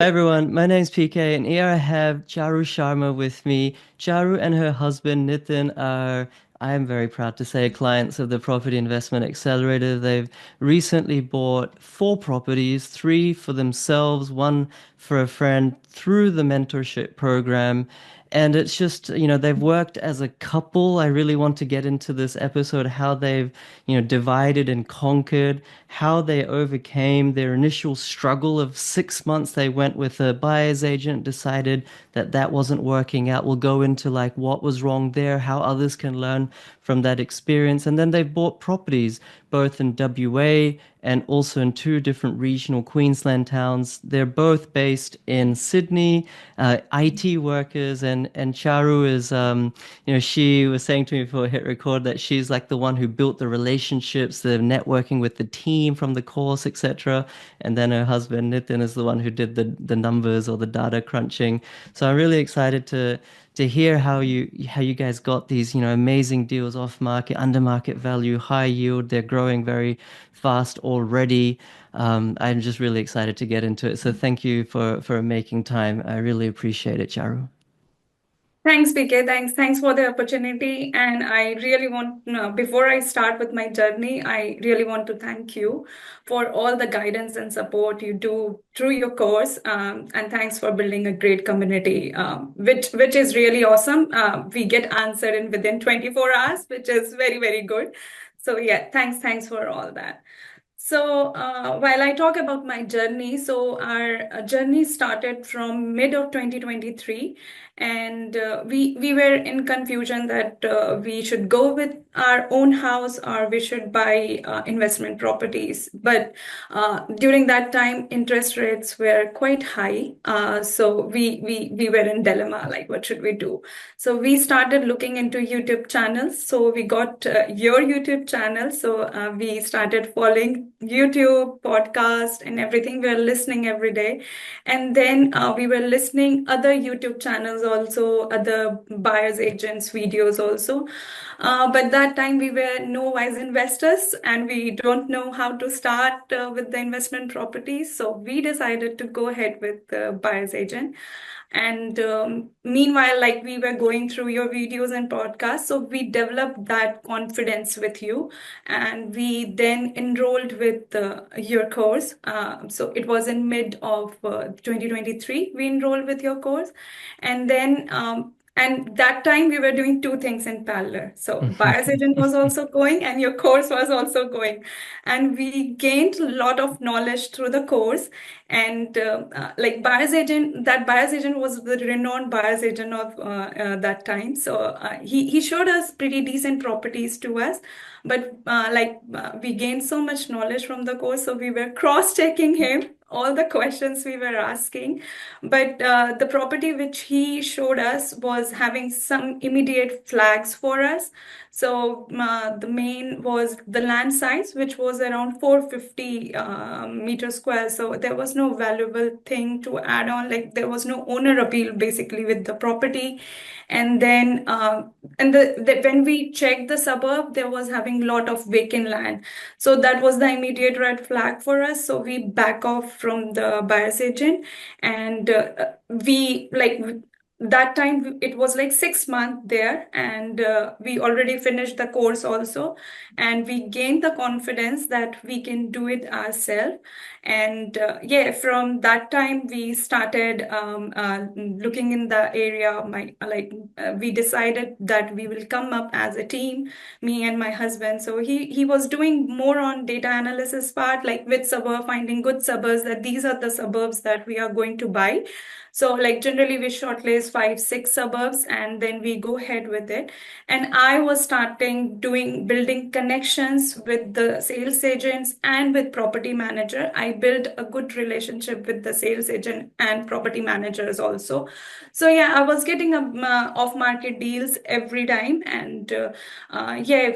Hi everyone, my name's PK, and here I have Charu Sharma with me. Charu and her husband Nitin are, I am very proud to say, clients of the Property Investment Accelerator. They've recently bought four properties, three for themselves, one for a friend, through the mentorship program. And it's just, they've worked as a couple. I really want to get into this episode, how they've, divided and conquered, how they overcame their initial struggle of 6 months. They went with a buyer's agent, decided that that wasn't working out. We'll go into like what was wrong there, how others can learn from that experience. And then they bought properties both in WA and also in two different regional Queensland towns. They're both based in Sydney, IT workers, and Charu is, she was saying to me before I hit record that she's like the one who built the relationships, the networking with the team from the course, etc. And then her husband Nitin is the one who did the numbers or the data crunching. So I'm really excited to hear how you guys got these, amazing deals off market, under market value, high yield. They're growing very fast already. I'm just really excited to get into it. So thank you for making time. I really appreciate it, Charu. Thanks, PK. Thanks for the opportunity. And I really want, no, before I start with my journey, I really want to thank you for all the guidance and support you do through your course. And thanks for building a great community, which is really awesome. We get answered in within 24 hours, which is very, very good. So yeah, thanks for all that. So while I talk about my journey, so our journey started from mid of 2023, and we were in confusion that we should go with our own house or we should buy investment properties. But during that time, interest rates were quite high, so we were in dilemma, like what should we do? So we started looking into YouTube channels. So we got your YouTube channel. So we started following YouTube, podcast, and everything. We are listening every day. And then we were listening other YouTube channels also, other buyers agents videos also. But that time we were no wise investors and we don't know how to start with the investment properties. So we decided to go ahead with the buyer's agent. And meanwhile, like we were going through your videos and podcasts, so we developed that confidence with you, and we then enrolled with your course. So it was in mid of 2023 we enrolled with your course, and then and that time we were doing two things in parallel. So buyer's agent was also going, and your course was also going, and we gained a lot of knowledge through the course. And like buyer's agent was the renowned buyer's agent of that time. So he showed us pretty decent properties to us, but we gained so much knowledge from the course, so we were cross-checking him all the questions we were asking. But the property which he showed us was having some immediate flags for us. So the main was the land size, which was around 450 meter square. So there was no valuable thing to add on. Like there was no owner appeal basically with the property. And then when we checked the suburb, there was having a lot of vacant land. So that was the immediate red flag for us. So we back off from the buyer's agent, and we like that time it was like 6 months there, and we already finished the course also, and we gained the confidence that we can do it ourselves. And yeah, from that time we started looking in the area. We decided that we will come up as a team, me and my husband. So he was doing more on data analysis part, like with suburb, finding good suburbs, that these are the suburbs that we are going to buy. So like generally we shortlist 5, 6 suburbs and then we go ahead with it. And I was starting doing building connections with the sales agents and with property manager. I built a good relationship with the sales agent and property managers also. So yeah, I was getting off market deals every time. And yeah,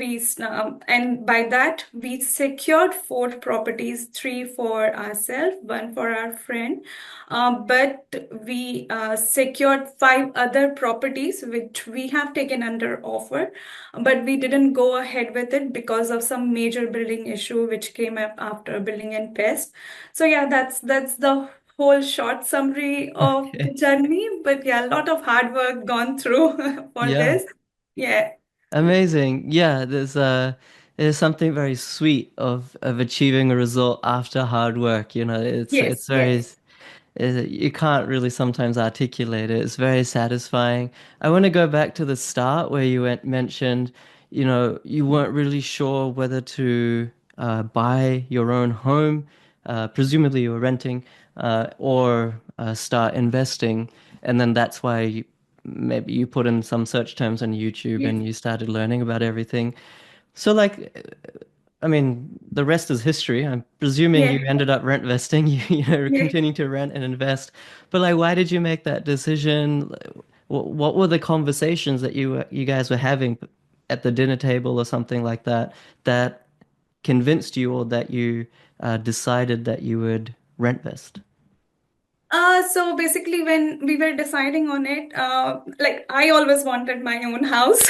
and by that we secured 4 properties, 3 for ourselves, 1 for our friend. But we secured 5 other properties which we have taken under offer, but we didn't go ahead with it because of some major building issue which came up after building and pest. So yeah, that's the whole short summary of the Okay. journey, but yeah, a lot of hard work gone through for Yeah. this. Yeah. Amazing. Yeah, there's something very sweet of achieving a result after hard work. It's Yes, very yes. you can't really sometimes articulate it. It's very satisfying. I want to go back to the start where mentioned, you weren't really sure whether to buy your own home, presumably you were renting, or start investing, and then that's why maybe you put in some search terms on YouTube Yes. and you started learning about everything. So like, I mean, the rest is history. I'm presuming Yeah. you ended up rent vesting, you Yeah. continuing to rent and invest. But like, why did you make that decision? What were the conversations that you guys were having at the dinner table or something like that that convinced you or that you decided that you would rent vest? So basically, when we were deciding on it, like I always wanted my own house,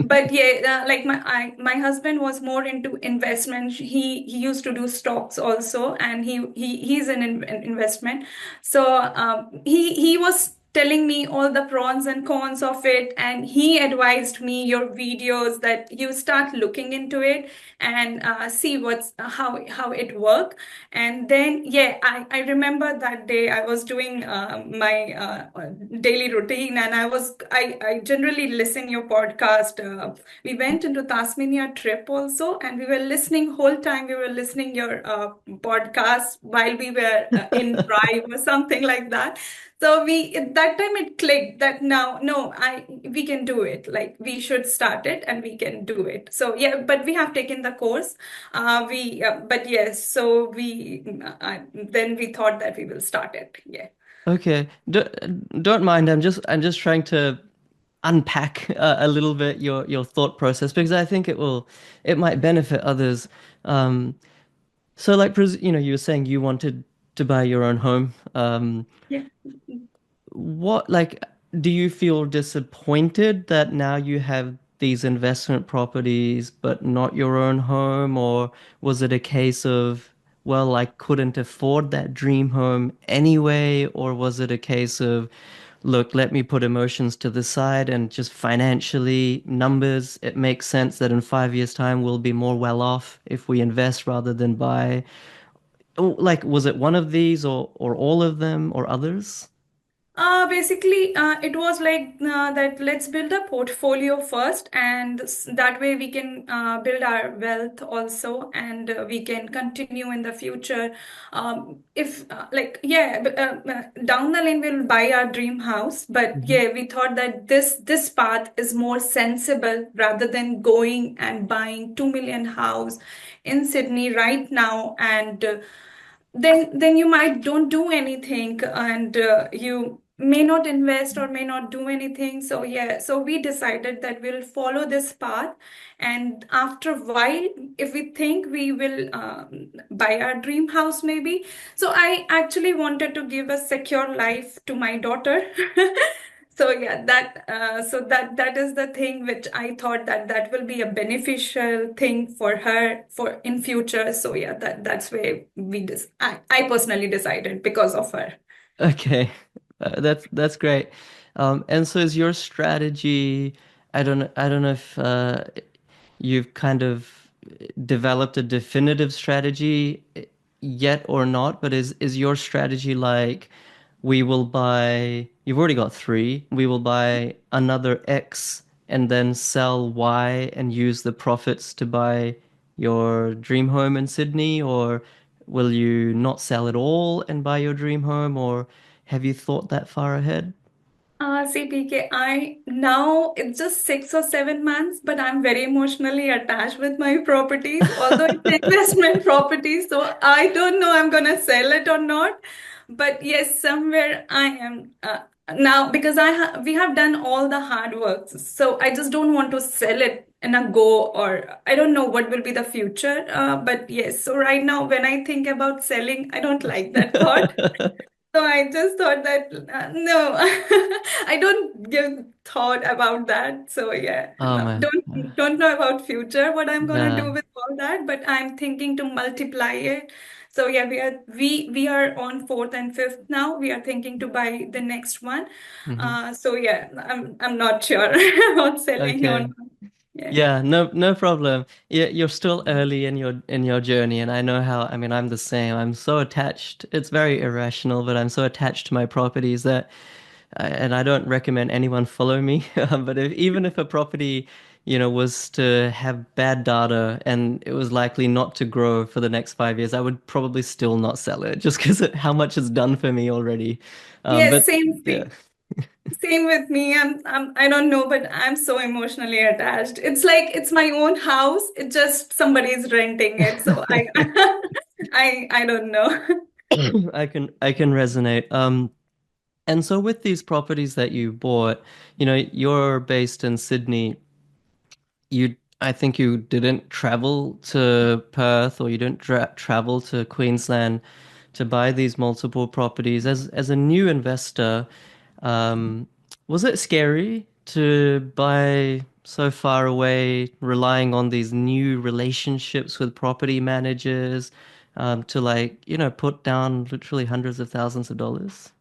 but yeah, like my husband was more into investment. He used to do stocks also, and he's in investment. So he was telling me all the pros and cons of it, and he advised me your videos that you start looking into it and see what's how it works. And then, yeah, I remember that day I was doing my daily routine, and I generally listen your podcast. We went into Tasmania trip also, and we were listening whole time. We were listening your podcast while we were in drive or something like that. So we at that time it clicked that now no I we can do it. Like we should start it and we can do it. So yeah, but we have taken the course we, but yes, so then we thought that we will start it. Yeah. Okay, don't mind. I'm just trying to unpack a little bit your thought process because I think it might benefit others. Um, so like you were saying you wanted to buy your own home. Yeah. What like do you feel disappointed that now you have these investment properties but not your own home, or was it a case of, well, I couldn't afford that dream home anyway, or was it a case of, look, let me put emotions to the side and just financially, numbers, it makes sense that in 5 years' time we'll be more well off if we invest rather than buy? Oh, like, was it one of these or all of them or others? Basically, it was like that let's build a portfolio first, and that way we can build our wealth also, and we can continue in the future. If like, yeah, down the lane we'll buy our dream house, but Mhm. yeah, we thought that this path is more sensible rather than going and buying 2 million house in Sydney right now, and then you might don't do anything, and you may not invest or may not do anything. So yeah, so we decided that we'll follow this path, and after a while, if we think we will buy our dream house maybe. So I actually wanted to give a secure life to my daughter. So yeah, that is the thing which I thought that will be a beneficial thing for her for in future. So yeah, that's where I personally decided because of her. Okay, that's great. And so is your strategy? I don't know if you've kind of developed a definitive strategy yet or not, but is your strategy like, we will buy, you've already got three, we will buy another X and then sell Y and use the profits to buy your dream home in Sydney? Or will you not sell it all and buy your dream home? Or have you thought that far ahead? See, PK, I now it's just 6 or 7 months, but I'm very emotionally attached with my properties, although it's investment properties. So I don't know I'm gonna sell it or not. But yes, somewhere I am now because we have done all the hard work. So I just don't want to sell it in a go, or I don't know what will be the future. But yes, so right now when I think about selling, I don't like that thought. So I just thought that no, I don't give thought about that. So yeah, Oh no, man. don't know about future what I'm gonna Nah. do with all that, but I'm thinking to multiply it. So yeah, we are on fourth and fifth now. We are thinking to buy the next one. Hmm. So yeah, I'm not sure about selling or Okay. not. Yeah. Yeah, no problem. Yeah, you're still early in your journey, and I know how, I mean, I'm the same. I'm so attached. It's very irrational, but I'm so attached to my properties that and I don't recommend anyone follow me. But even if a property, was to have bad data and it was likely not to grow for the next 5 years, I would probably still not sell it just because how much it's done for me already. Yes, But same yeah. thing. Same with me. I don't know, but I'm so emotionally attached. It's like it's my own house. It's just somebody's renting it. So I don't know. I can resonate. And so with these properties that you bought, you're based in Sydney. I think you didn't travel to Perth or you didn't travel to Queensland to buy these multiple properties. As a new investor, um, was it scary to buy so far away, relying on these new relationships with property managers, to put down literally hundreds of thousands of dollars?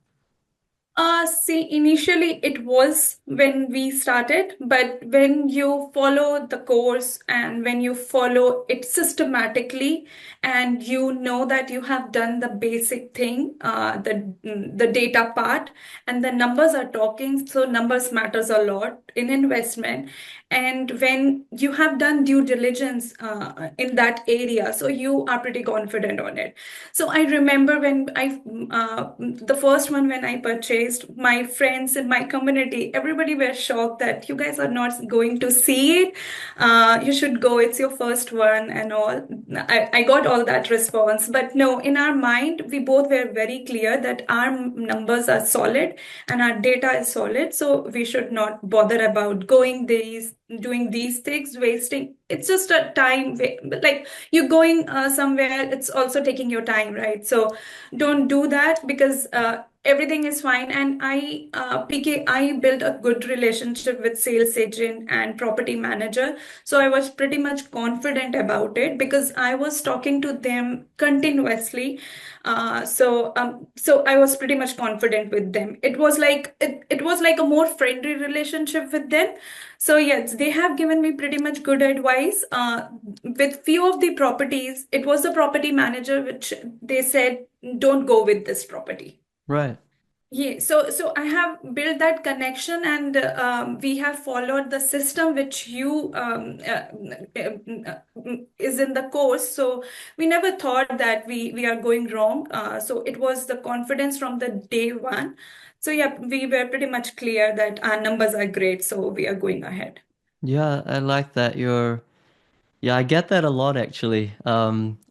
See, initially it was when we started, but when you follow the course and when you follow it systematically, and you know that you have done the basic thing, the data part, and the numbers are talking, so numbers matters a lot in investment. And when you have done due diligence in that area, so you are pretty confident on it. So I remember the first one when I purchased, my friends in my community, everybody were shocked that you guys are not going to see it. You should go. It's your first one and all. I got all that response, but no, in our mind, we both were very clear that our numbers are solid and our data is solid. So we should not bother about doing these things, wasting. It's just a like you're going somewhere, it's also taking your time, right? So don't do that because everything is fine. And I built a good relationship with sales agent and property manager, so I was pretty much confident about it because I was talking to them continuously. So I was pretty much confident with them. It was like a more friendly relationship with them. So yes, they have given me pretty much good advice. With few of the properties, it was the property manager which they said, don't go with this property. Right. Yeah, so I have built that connection, and we have followed the system which you is in the course. So we never thought that we are going wrong. So it was the confidence from the day one. So yeah, we were pretty much clear that our numbers are great, so we are going ahead. Yeah, I like that. Yeah, I get that a lot actually.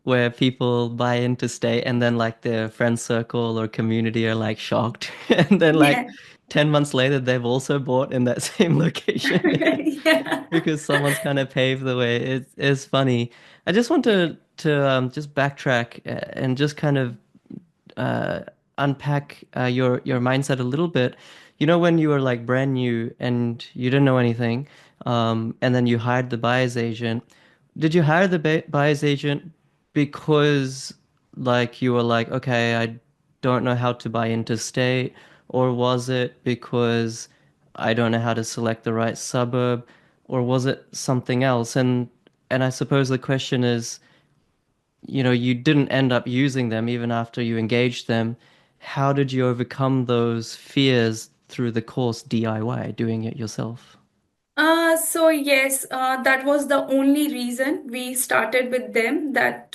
Where people buy into state and then like their friend circle or community are like shocked. And then like Yeah. 10 months later they've also bought in that same location Yeah. because someone's kind of paved the way. It's funny. I just want to just backtrack and just kind of uh, unpack your mindset a little bit. When you were like brand new and you didn't know anything, and then you hired the buyer's agent. Did you hire the buyer's agent because like you were like, okay, I don't know how to buy interstate, or was it because I don't know how to select the right suburb, or was it something else? And I suppose the question is, you didn't end up using them even after you engaged them. How did you overcome those fears through the course DIY, doing it yourself? So yes, that was the only reason we started with them. That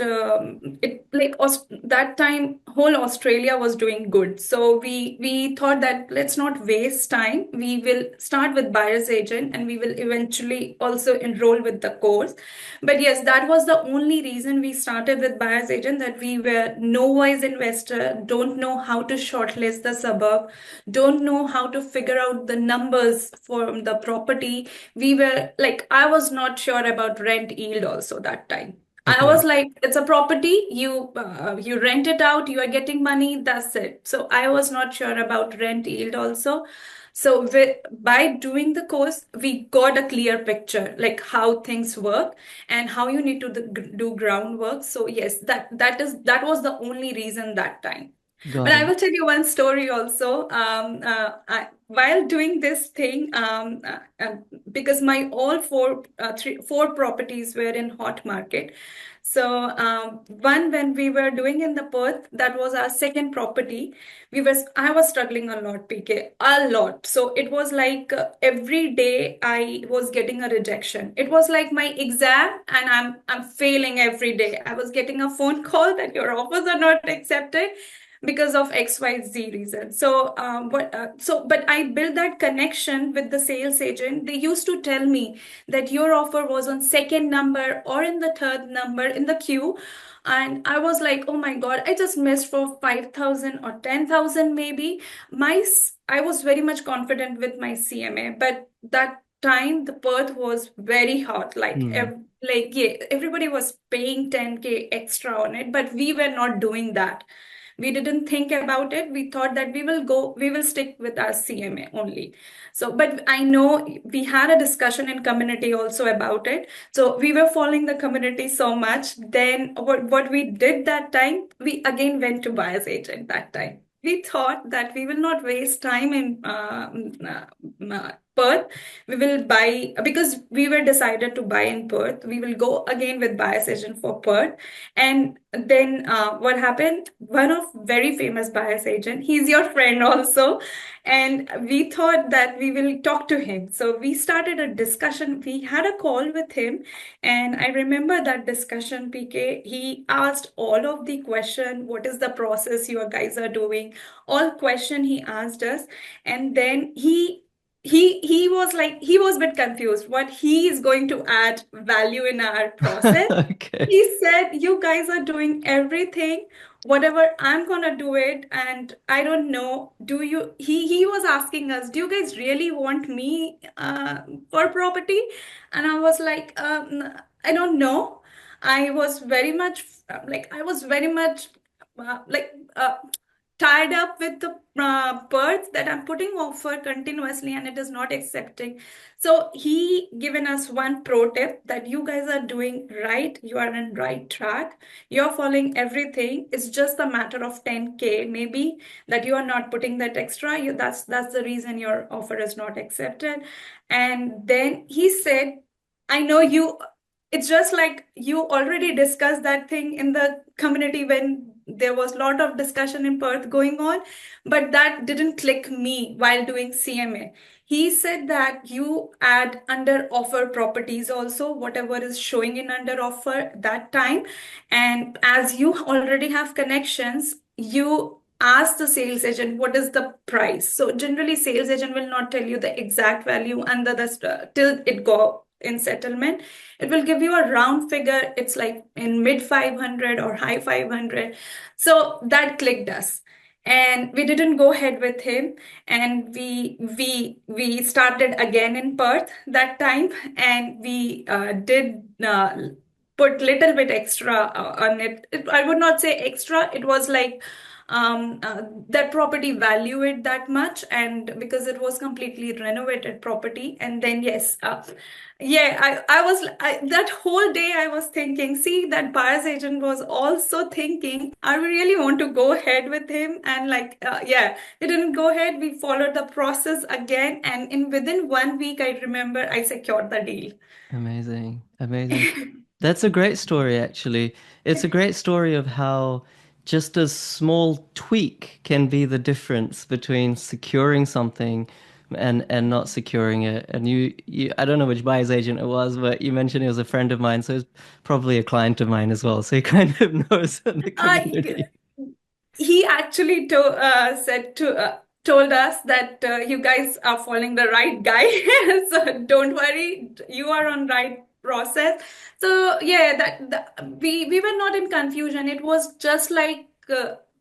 it like that time whole Australia was doing good. So we thought that let's not waste time. We will start with buyer's agent and we will eventually also enroll with the course. But yes, that was the only reason we started with buyer's agent, that we were no-wise investor, don't know how to shortlist the suburb, don't know how to figure out the numbers for the property. We were like, I was not sure about rent yield also that time. I Okay. was like, it's a property. You rent it out. You are getting money. That's it. So I was not sure about rent yield also. So by doing the course, we got a clear picture like how things work and how you need to do groundwork. So yes, that was the only reason that time. But Got I it. will tell you one story also. While doing this thing, because my all four properties were in hot market. So one when we were doing in the Perth, that was our second property. I was struggling a lot, PK, a lot. So it was like every day I was getting a rejection. It was like my exam, and I'm failing every day. I was getting a phone call that your offers are not accepted because of XYZ reason. So, but I built that connection with the sales agent. They used to tell me that your offer was on second number or in the third number in the queue. And I was like, oh my God, I just missed for 5,000 or 10,000 maybe. I was very much confident with my CMA, but that time the Perth was very hot. Hmm. Yeah, everybody was paying 10K extra on it, but we were not doing that. We didn't think about it. We thought that we will stick with our CMA only. So, but I know we had a discussion in community also about it. So we were following the community so much. Then what we did that time, we again went to buyer's agent that time. We thought that we will not waste time in Perth. We will buy because we were decided to buy in Perth. We will go again with buyer's agent for Perth. And then what happened? One of very famous buyer's agent, he's your friend also, and we thought that we will talk to him. So we started a discussion. We had a call with him, and I remember that discussion, PK. He asked all of the question, what is the process you guys are doing? All question he asked us, and then he was like he was a bit confused what he is going to add value in our process. Okay. He said, you guys are doing everything, whatever I'm gonna do it. And I don't know, he was asking us, do you guys really want me for property? And I was like, I don't know. I was very much I was very much uh, like uh, tied up with the birds that I'm putting offer continuously and it is not accepting. So he given us one pro tip that you guys are doing right. You are on right track. You're following everything. It's just a matter of 10K maybe that you are not putting that extra. That's the reason your offer is not accepted. And then he said, I know you. It's just like you already discussed that thing in the community when there was a lot of discussion in Perth going on, but that didn't click me while doing CMA. He said that you add under offer properties also, whatever is showing in under offer that time. And as you already have connections, you ask the sales agent what is the price. So generally, sales agent will not tell you the exact value under the till it go in settlement. It will give you a round figure. It's like in mid 500 or high 500. So that clicked us. And we didn't go ahead with him. And we started again in Perth that time. And we did put little bit extra on it. I would not say extra. It was like that property value it that much, and because it was completely renovated property. And then yes, yeah, that whole day I was thinking, see, that buyer's agent was also thinking, I really want to go ahead with him. And yeah, we didn't go ahead. We followed the process again. And in within 1 week, I remember I secured the deal. Amazing. Amazing. That's a great story, actually. It's a great story of how just a small tweak can be the difference between securing something and not securing it. And you I don't know which buyer's agent it was, but you mentioned it was a friend of mine, so it's probably a client of mine as well. So he kind of knows in the Uh, community. he actually told us that you guys are following the right guy. So don't worry, you are on right process. So yeah, we were not in confusion. It was just like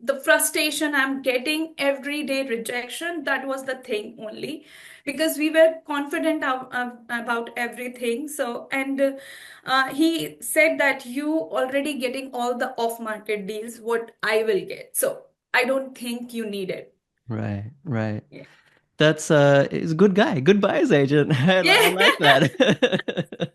the frustration I'm getting, everyday rejection, that was the thing only, because we were confident about everything. So, and he said that you already getting all the off-market deals, what I will get. So I don't think you need it. Right, right. Yeah. That's he's a good guy, good buyer's agent. I Yeah. like that.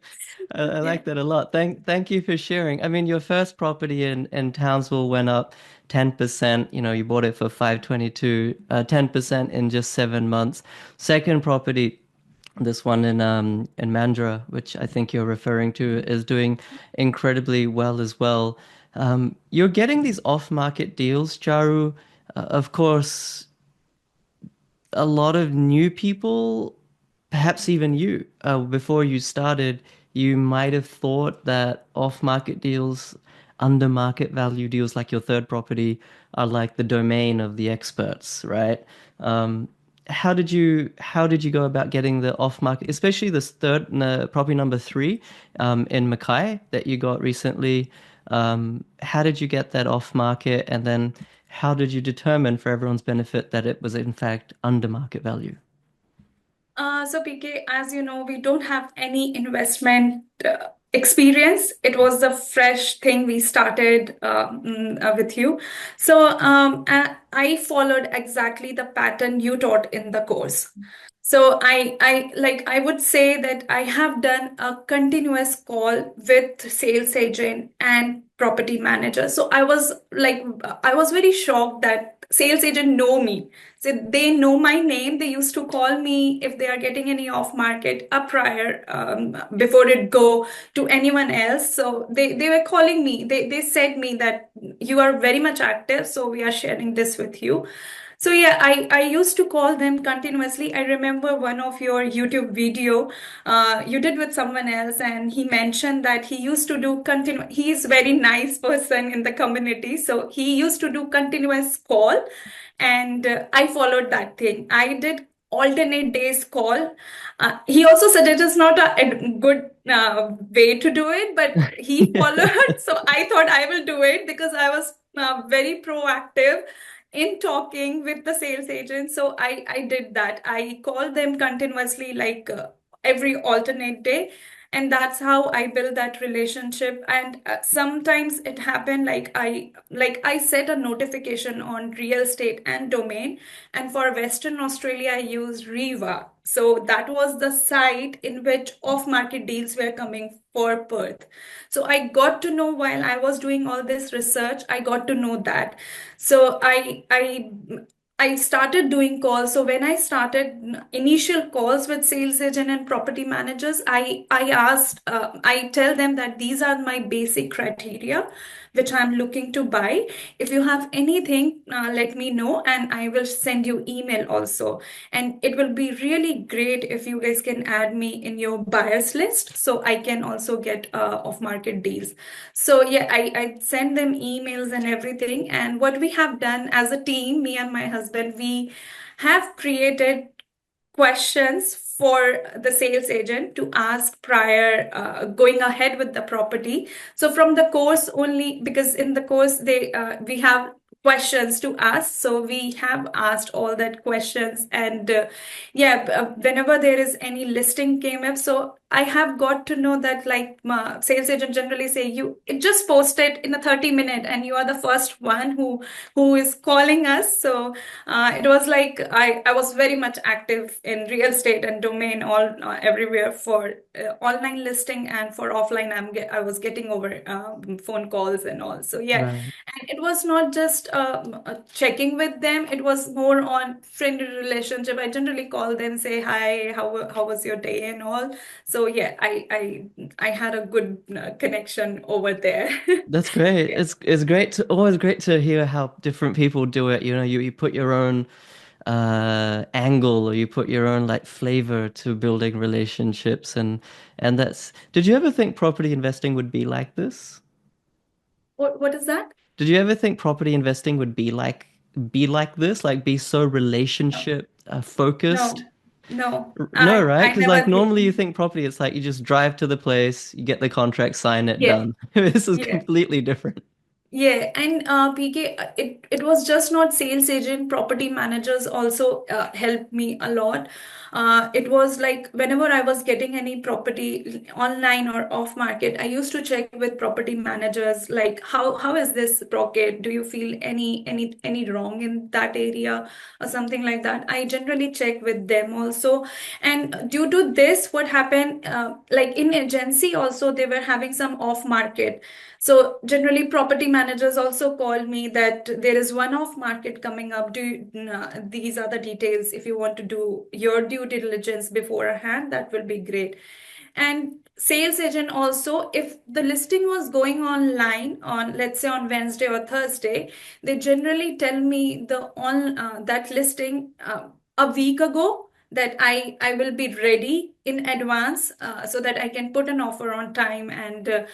I Yeah. like that a lot. Thank you for sharing. I mean, your first property in Townsville went up 10%. You know, you bought it for 522, 10% in just 7 months. Second property, this one in Mandurah, which I think you're referring to, is doing incredibly well as well. You're getting these off-market deals, Charu. Of course, a lot of new people, perhaps even you, before you started, you might have thought that off-market deals, under market value deals like your third property are like the domain of the experts, right? Um, how did you go about getting the off-market, especially this third property number three in Mackay that you got recently? How did you get that off-market, and then how did you determine, for everyone's benefit, that it was in fact under market value? So PK, as you know, we don't have any investment experience. It was the fresh thing we started with you. So I followed exactly the pattern you taught in the course. So I would say that I have done a continuous call with sales agent and property manager. So I was very shocked that sales agent know me. So they know my name. They used to call me if they are getting any off market up prior, before it go to anyone else. So they were calling me. They said me that you are very much active, so we are sharing this with you. So yeah, I used to call them continuously. I remember one of your YouTube video you did with someone else, and he mentioned that he used to do continu. He is very nice person in the community, so he used to do continuous call, and I followed that thing. I did alternate days call. He also said it is not a good way to do it, but he followed. So I thought I will do it because I was very proactive in talking with the sales agent. So I did that. I called them continuously, like every alternate day. And that's how I built that relationship. And sometimes it happened like I set a notification on real estate and domain. And for Western Australia, I used Riva. So that was the site in which off-market deals were coming for Perth. So I got to know while I was doing all this research, I got to know that. So I started doing calls. So when I started initial calls with sales agent and property managers, I tell them that these are my basic criteria which I'm looking to buy. If you have anything, let me know, and I will send you email also. And it will be really great if you guys can add me in your buyers list so I can also get off market deals. So yeah, I send them emails and everything. And what we have done as a team, me and my husband, we have created questions for the sales agent to ask prior going ahead with the property. So from the course only, because in the course we have questions to ask, so we have asked all that questions. And whenever there is any listing came up, so I have got to know that, like, sales agent generally say you it just posted in a 30 minute and you are the first one who is calling us. So it was like I was very much active in real estate and domain all everywhere for online listing, and for offline I was getting over phone calls and all. So yeah, Right. and it was not just checking with them. It was more on friendly relationship. I generally call them, say hi, how was your day and all. So yeah, I had a good connection over there. That's great. Yeah. It's great to always great to hear how different people do it. You know, you put your own angle, or you put your own like flavor to building relationships, and that's. Did you ever think property investing would be like this? What is that? Did you ever think property investing would be like this, like be so No, relationship focused? no, no. No, right? I Because like never normally you think. think property, it's like you just drive to the place, you get the contract, sign it, Yeah, done. This is yeah. completely different. Yeah, and PK, it was just not sales agent, property managers also helped me a lot. It was like whenever I was getting any property online or off market, I used to check with property managers like how is this pocket? Do you feel any wrong in that area or something like that? I generally check with them also. And due to this, what happened, like in agency also, they were having some off market. So generally, property managers also call me that there is one off market coming up. These are the details. If you want to do your due diligence beforehand, that will be great. And sales agent also, if the listing was going online on, let's say on Wednesday or Thursday, they generally tell me the on that listing a week ago that I will be ready in advance so that I can put an offer on time and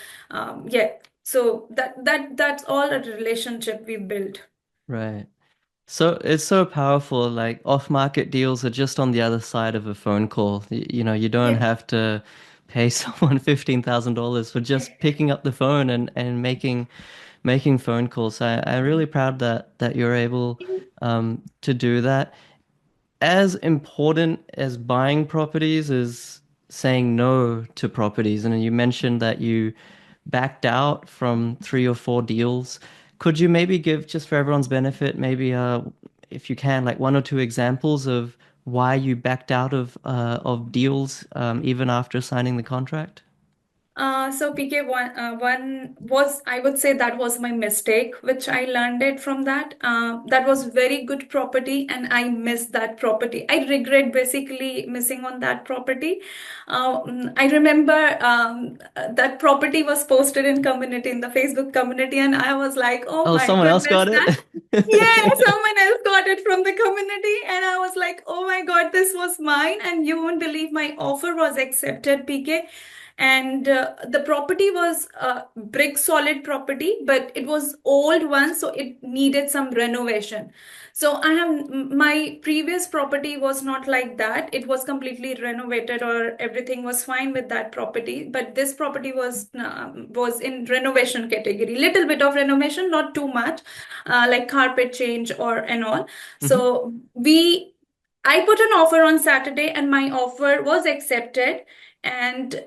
yeah. So that's all a relationship we built. Right. So it's so powerful. Like off-market deals are just on the other side of a phone call. You know, you don't Yeah. have to pay someone $15,000 for just picking up the phone and making phone calls. I'm really proud that you're able to do that. As important as buying properties is saying no to properties. And you mentioned that you backed out from 3 or 4 deals. Could you maybe give, just for everyone's benefit, maybe if you can, like 1 or 2 examples of why you backed out of deals even after signing the contract? So PK, one was, I would say that was my mistake, which I learned it from that. That was very good property, and I missed that property. I regret basically missing on that property. I remember that property was posted in community, in the Facebook community, and I was like, oh Oh, my someone else goodness, got that it? yeah, someone else got it from the community, and I was like, oh my God, this was mine, and you won't believe my offer was accepted, PK. And the property was brick solid property, but it was old one, so it needed some renovation. So I have my previous property was not like that. It was completely renovated, or everything was fine with that property. But this property was in renovation category. Little bit of renovation, not too much, like carpet change or and all. Mhm. So we I put an offer on Saturday, and my offer was accepted. And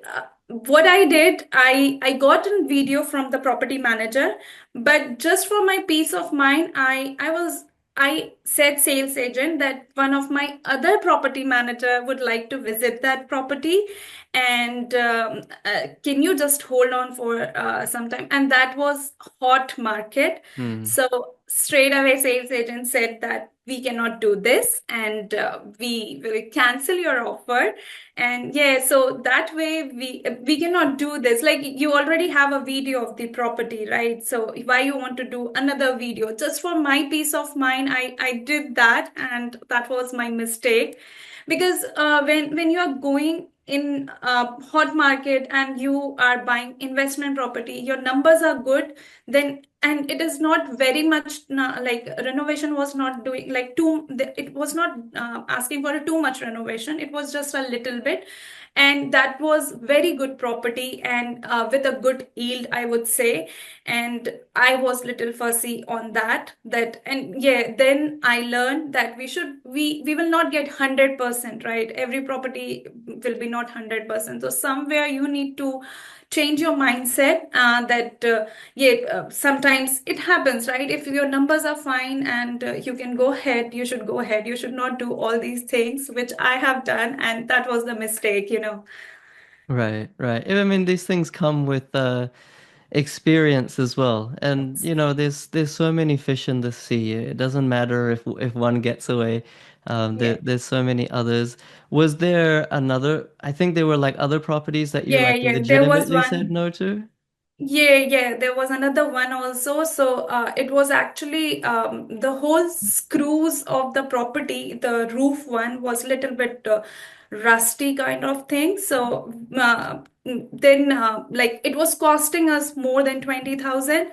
what I did, I got a video from the property manager, but just for my peace of mind, I said sales agent that one of my other property manager would like to visit that property, and can you just hold on for some time? And that was hot market, Hmm. so straight away sales agent said that we cannot do this, and we will cancel your offer. And yeah, so that way we cannot do this. Like you already have a video of the property, right? So why you want to do another video? Just for my peace of mind, I did that, and that was my mistake. Because when you are going in a hot market and you are buying investment property, your numbers are good, then and it is not very much like renovation was not doing like too, it was not asking for a too much renovation, it was just a little bit. And that was very good property, and with a good yield, I would say. And I was little fussy on that, and yeah, then I learned that we will not get 100%, right? Every property will be not 100%, so somewhere you need to change your mindset, that yeah, sometimes it happens, right? If your numbers are fine and you can go ahead, you should go ahead. You should not do all these things, which I have done, and that was the mistake. Right, right. I mean, these things come with experience as well. And you know, there's so many fish in the sea. It doesn't matter if one gets away. Yeah. There's so many others. Was there another? I think there were like other properties that you Yeah, like yeah. There was legitimately said one. no to? Yeah, yeah, there was another one also. So it was actually the whole screws of the property, the roof one was little bit rusty kind of thing. So then like it was costing us more than 20,000.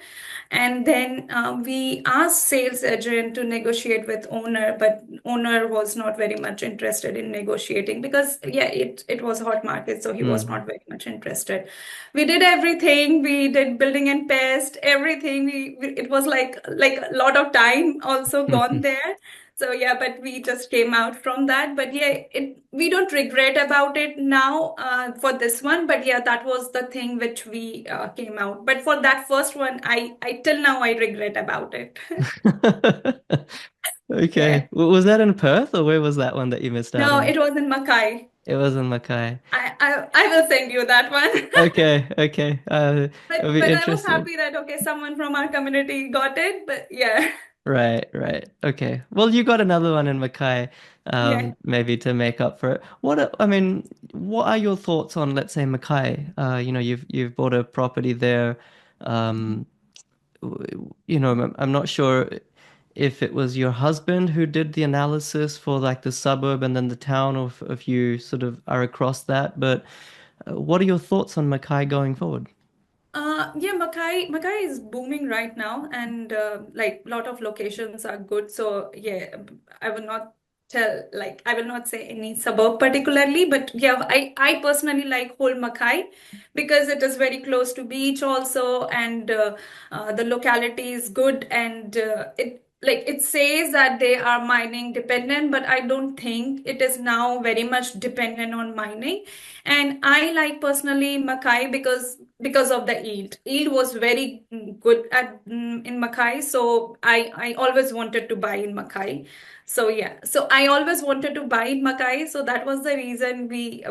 And then we asked sales agent to negotiate with owner, but owner was not very much interested in negotiating because yeah, it was hot market, so he was Mm. not very much interested. We did everything. We did building and pest, everything. It was like a lot of time also gone there. So yeah, but we just came out from that. But yeah, we don't regret about it now for this one. But yeah, that was the thing which we came out. But for that first one, I till now I regret about it. Okay. Yeah. Was that in Perth or where was that one that you missed out No, on? it was in Mackay. It was in Mackay. I will send you that one. Okay, okay. I'll be But I was interested. happy that okay, someone from our community got it. But yeah, Right, right. Okay. Well, you got another one in Mackay, yeah. maybe to make up for it. I mean, what are your thoughts on, let's say, Mackay? You've bought a property there. Um, I'm not sure if it was your husband who did the analysis for like the suburb and then the town, or if you sort of are across that. But what are your thoughts on Mackay going forward? Yeah, Mackay is booming right now, and like a lot of locations are good. So yeah, I will not I will not say any suburb particularly, but yeah, I personally like whole Mackay because it is very close to beach also, and the locality is good, and it says that they are mining dependent, but I don't think it is now very much dependent on mining. And I like personally Mackay because of the yield. Yield was very good in Mackay, so I always wanted to buy in Mackay. So yeah, so I always wanted to buy in Mackay, so that was the reason we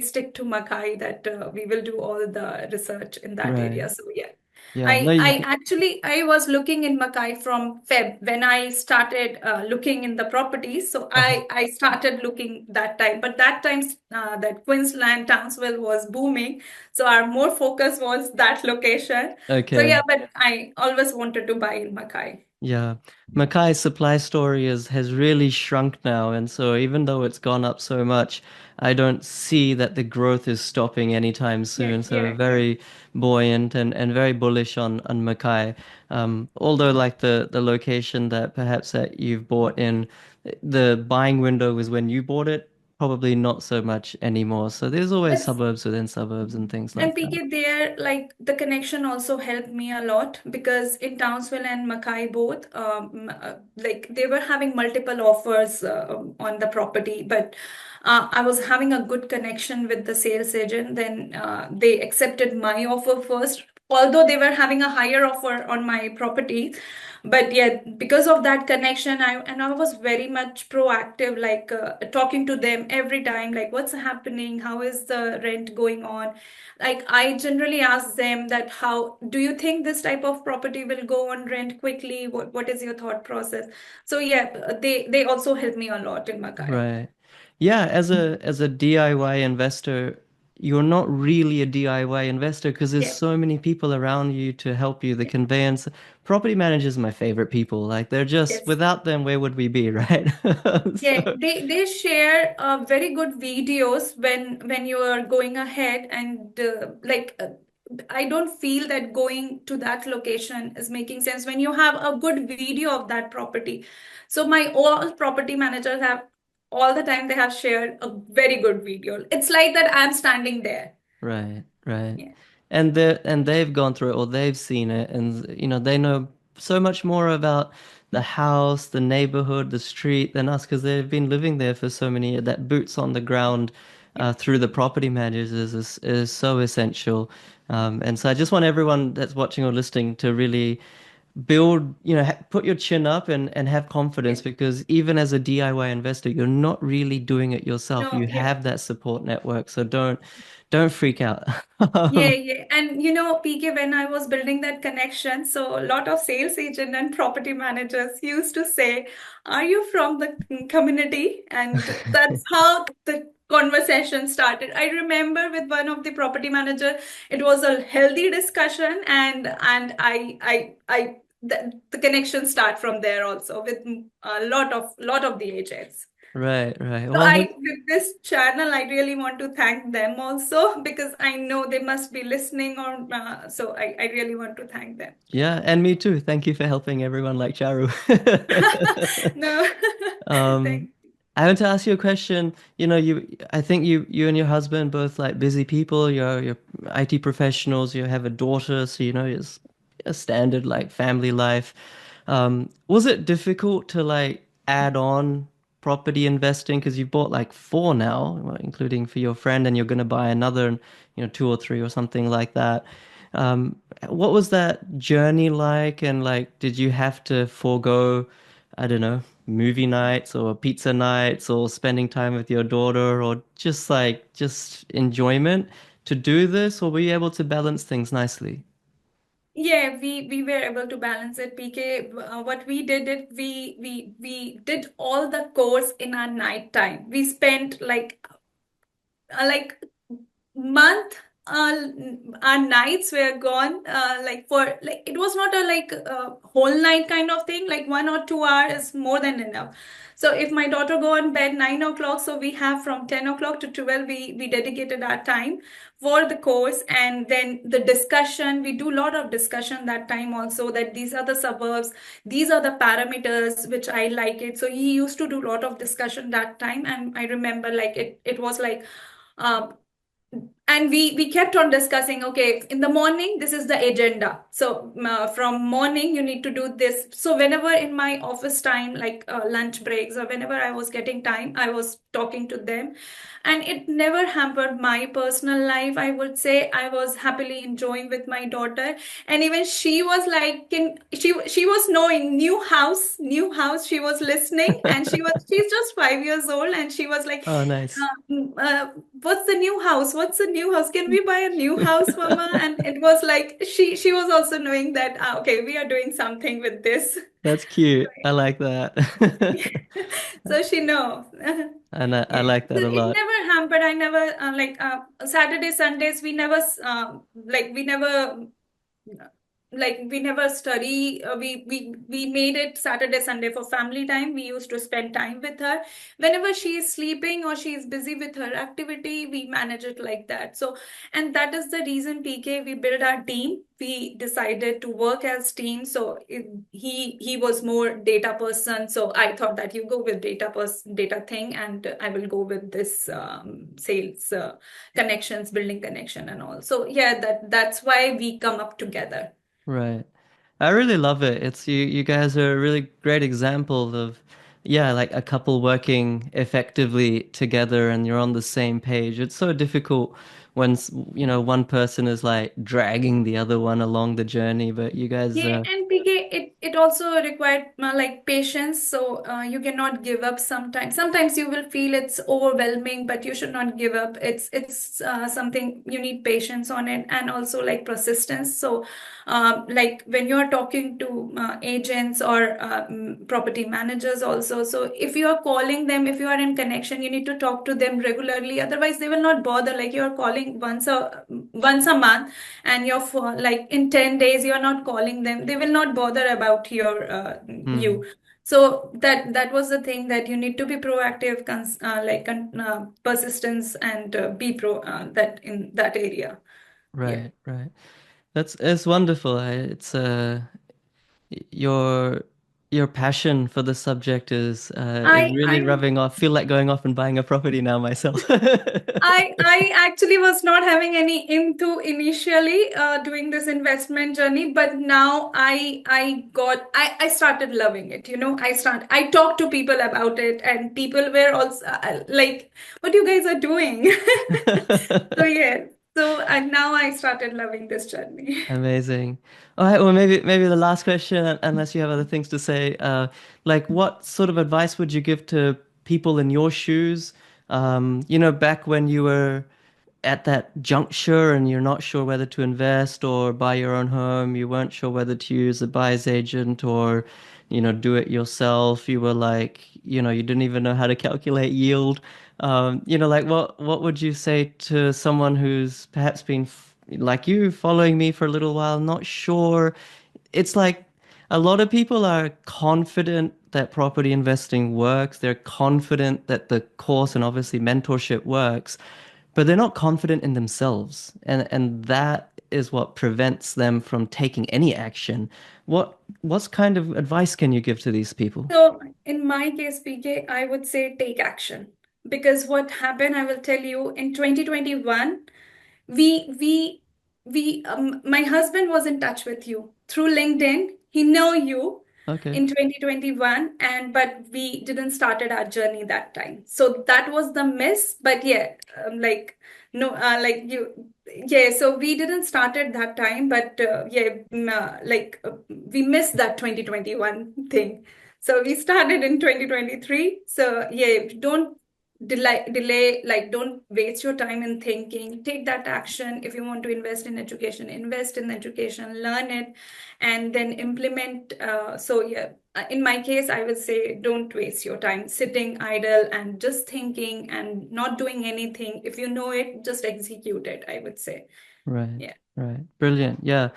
stick to Mackay, that we will do all the research in that Right. area. So yeah. Yeah. No, I actually I was looking in Mackay from Feb when I started looking in the properties. So uh I started looking that time, but that time that Queensland Townsville was booming, so our more focus was that location. So Okay. yeah, but I always wanted to buy in Mackay. Yeah. Mackay's supply story has really shrunk now, and so even though it's gone up so much, I don't see that the growth is stopping anytime Yeah, soon. So yeah, yeah. very buoyant and very bullish on Mackay. Although like the location that perhaps that you've bought in, the buying window was when you bought it, probably not so much anymore. So there's always That's suburbs within suburbs and things And like that. PK there, like the connection also helped me a lot because in Townsville and Mackay both, like they were having multiple offers on the property, but I was having a good connection with the sales agent. Then they accepted my offer first, although they were having a higher offer on my property. But yeah, because of that connection, I was very much proactive, like talking to them every time, like what's happening, how is the rent going on. Like I generally ask them that how do you think this type of property will go on rent quickly? What is your thought process? So yeah, they also help me a lot in Mackay. Right. Yeah, as a DIY investor, you're not really a DIY investor because there's Yeah. so many people around you to help you. The conveyance, property managers are my favorite people. Like they're just Yes. without them, where would we be, right? Yeah, So, they share very good videos when you are going ahead, and I don't feel that going to that location is making sense when you have a good video of that property. So my all property managers have all the time they have shared a very good video. It's like that I'm standing there. right, right. Yeah. And they've gone through it or they've seen it and they know so much more about the house, the neighborhood, the street than us because they've been living there for so many that boots on the ground through the property managers is so essential. And so I just want everyone that's watching or listening to really build, put your chin up and have Yeah. confidence because even as a DIY investor, you're not really doing it yourself. No, You yeah. have that support network, so don't freak out. Yeah, Um, yeah. And PK, when I was building that connection, so a lot of sales agent and property managers used to say, "Are you from the community?" And that's how the conversation started. I remember with one of the property manager, it was a healthy discussion, and the connection start from there also with a lot of the agents. Right, right. So Well, with this channel, I really want to thank them also because I know they must be listening or so I really want to thank them. yeah, and me too. Thank you for helping everyone like Charu. No, Um, thank I want to ask you a question. I think you and your husband both like busy people. You're IT professionals. You have a daughter, so it's a standard like family life. Was it difficult to like add on property investing because you've bought like four now, well, including for your friend, and you're going to buy another, two or three or something like that. Um, what was that journey like? And like, did you have to forego, I don't know, movie nights or pizza nights or spending time with your daughter or just enjoyment to do this, or were you able to balance things nicely? Yeah, we were able to balance it, PK. What we did it we did all the course in our night time. We spent like month our nights were gone like for like it was not a whole night kind of thing, like 1 or 2 hours is more than enough. So if my daughter go on bed 9 o'clock, so we have from 10 o'clock to 12, we dedicated our time for the course. And then the discussion, we do a lot of discussion that time also, that these are the suburbs, these are the parameters which I like it. So he used to do a lot of discussion that time, and I remember like it was like um, and we kept on discussing, okay, in the morning this is the agenda, so from morning you need to do this. So whenever in my office time, like lunch breaks or whenever I was getting time, I was talking to them, and it never hampered my personal life. I would say I was happily enjoying with my daughter. And even she was like she was knowing new house, she was listening, and she's just 5 years old, and she was like, Oh, nice. what's the new house? What's the new house? Can we buy a new house, Mama? And it was like she was also knowing that okay, we are doing something with this. That's cute. I like that. So she knows. And I Yeah. like So that a it lot. never hampered. I never Saturday, Sundays, we never we never we never study. We made it Saturday, Sunday for family time. We used to spend time with her. Whenever she is sleeping or she is busy with her activity, we manage it like that. So, and that is the reason, PK, we build our team. We decided to work as team. So he was more data person. So I thought that you go with data thing, and I will go with this sales connections, building connection, and all. So yeah, that's why we come up together. Right. I really love it. It's you guys are a really great example of yeah, like a couple working effectively together and you're on the same page. It's so difficult when one person is like dragging the other one along the journey, but you guys Yeah, and PK, it also required like patience. So you cannot give up sometimes. Sometimes you will feel it's overwhelming, but you should not give up. It's something you need patience on it, and also like persistence. So like when you're talking to agents or property managers also, so if you are calling them, if you are in connection, you need to talk to them regularly. Otherwise, they will not bother. Like you're calling once a month, and you're for like in 10 days you're not calling them, they will not bother about hmm, you. So that was the thing, that you need to be proactive, persistence, and be pro that in that area. Yeah. right, right. It's wonderful. It's your your passion for the subject is really I rubbing off. Feel like going off and buying a property now myself. I actually was not having any into initially doing this investment journey, but now I started loving it. I talked to people about it, and people were also like, "What you guys are doing?" So yeah, so now I started loving this journey. Amazing. All right, well maybe the last question, unless you have other things to say, like what sort of advice would you give to people in your shoes? Back when you were at that juncture and you're not sure whether to invest or buy your own home, you weren't sure whether to use a buyer's agent or, do it yourself. You were like, you didn't even know how to calculate yield. Like what would you say to someone who's perhaps been like you following me for a little while, not sure? It's like a lot of people are confident that property investing works. They're confident that the course and obviously mentorship works, but they're not confident in themselves. And that is what prevents them from taking any action. What kind of advice can you give to these people? So in my case, PK, I would say take action. Because what happened, I will tell you, in 2021, we we my husband was in touch with you through LinkedIn. He know you Okay. in 2021, and but we didn't started our journey that time. So that was the miss. But yeah, like no, like you, yeah. So we didn't started that time, but yeah, we missed that 2021 thing. So we started in 2023. So yeah, don't delay, like don't waste your time in thinking. Take that action. If you want to invest in education, learn it, and then implement. So yeah, in my case, I would say don't waste your time sitting idle and just thinking and not doing anything. If you know it, just execute it, I would say. Right. Yeah. Right. Brilliant. Yeah.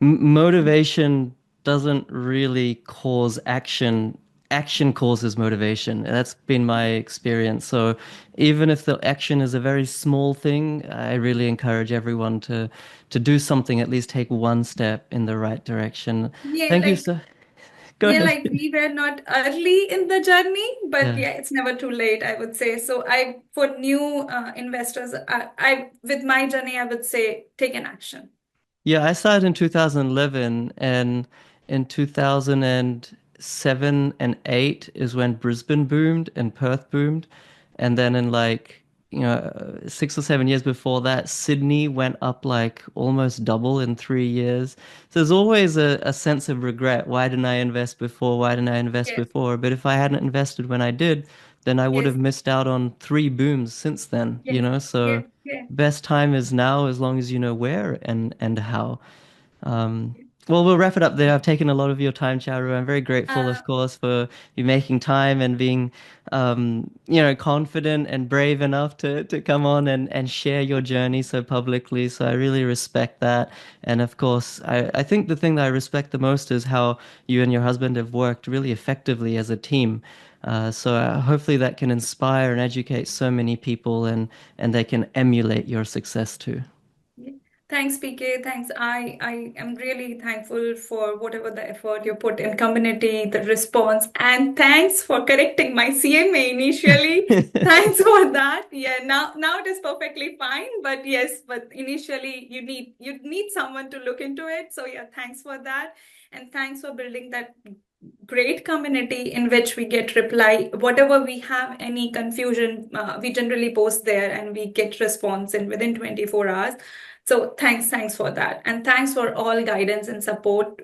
Motivation doesn't really cause action. Action causes motivation. That's been my experience. So even if the action is a very small thing, I really encourage everyone to do something, at least take one step in the right direction. Yeah, Thank you, like sir. Go yeah, ahead. like we were not early in the journey, but Yeah. yeah, it's never too late, I would say. So I, for new investors, I with my journey, I would say take an action. Yeah, I started in 2011, and in 2007 and 8 is when Brisbane boomed and Perth boomed. And then in like, 6 or 7 years before that, Sydney went up like almost double in 3 years. So there's always a sense of regret. Why didn't I invest before? Why didn't I invest Yes, before? But if I hadn't invested when I did, then I would have yes, missed out on three booms since then, yes, So yes, yes. best time is now as long as you know where and how. Um, well, we'll wrap it up there. I've taken a lot of your time, Charu. I'm very grateful, Uh, of course, for you making time and being, confident and brave enough to come on and share your journey so publicly. So I really respect that. And of course, I think the thing that I respect the most is how you and your husband have worked really effectively as a team. So hopefully that can inspire and educate so many people and they can emulate your success too. Yeah. Thanks, PK. Thanks. I am really thankful for whatever the effort you put in community, the response, and thanks for correcting my CMA initially. Thanks for that. Yeah, now it is perfectly fine. But yes, but initially you need someone to look into it. So yeah, thanks for that. And thanks for building that great community in which we get reply whatever we have any confusion, we generally post there and we get response in within 24 hours. So thanks for that, and thanks for all guidance and support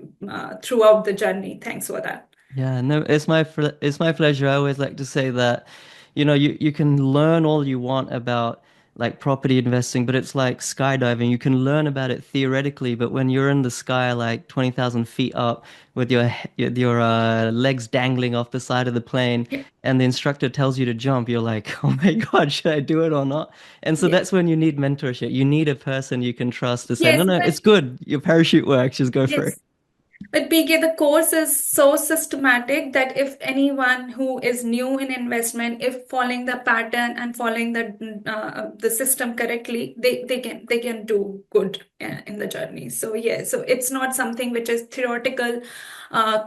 throughout the journey. Thanks for that. Yeah, no, it's my pleasure. I always like to say that, you can learn all you want about like property investing, but it's like skydiving. You can learn about it theoretically, but when you're in the sky like 20,000 feet up with your legs dangling off the side of the plane Yeah. and the instructor tells you to jump, you're like, "Oh my God, should I do it or not?" And so Yes. that's when you need mentorship. You need a person you can trust to say, "No, Yes, no, but it's good. Your parachute works. Just go for it." yes. But PK, the course is so systematic that if anyone who is new in investment, if following the pattern and following the system correctly, they can do good in the journey. So yeah, so it's not something which is theoretical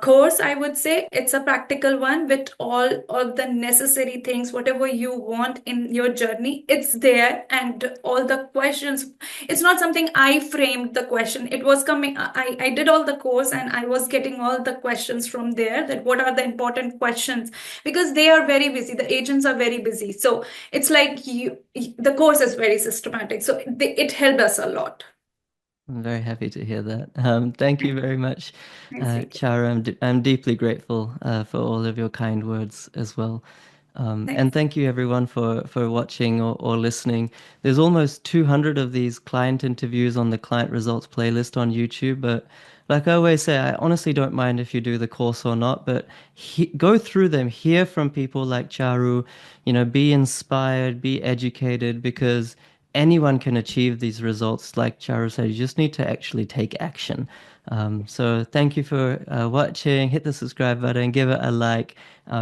course. I would say it's a practical one with all the necessary things, whatever you want in your journey, it's there, and all the questions. It's not something I framed the question. It was coming, I did all the course and I was getting all the questions from there, that what are the important questions, because they are very busy. The agents are very busy. So it's like the course is very systematic. So it helped us a lot. I'm very happy to hear that. Thank you very much, Thanks, Vicky. Chara. I'm deeply grateful for all of your kind words as well. And Thanks. thank you everyone for watching or listening. There's almost 200 of these client interviews on the client results playlist on YouTube, but like I always say, I honestly don't mind if you do the course or not, but go through them, hear from people like Charu, be inspired, be educated, because anyone can achieve these results. Like Charu said, you just need to actually take action. So thank you for watching. Hit the subscribe button, give it a like,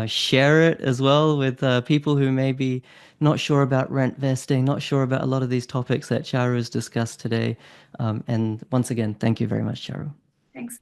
share it as well with people who may be not sure about rent vesting, not sure about a lot of these topics that Charu has discussed today. And once again, thank you very much, Charu. Thanks.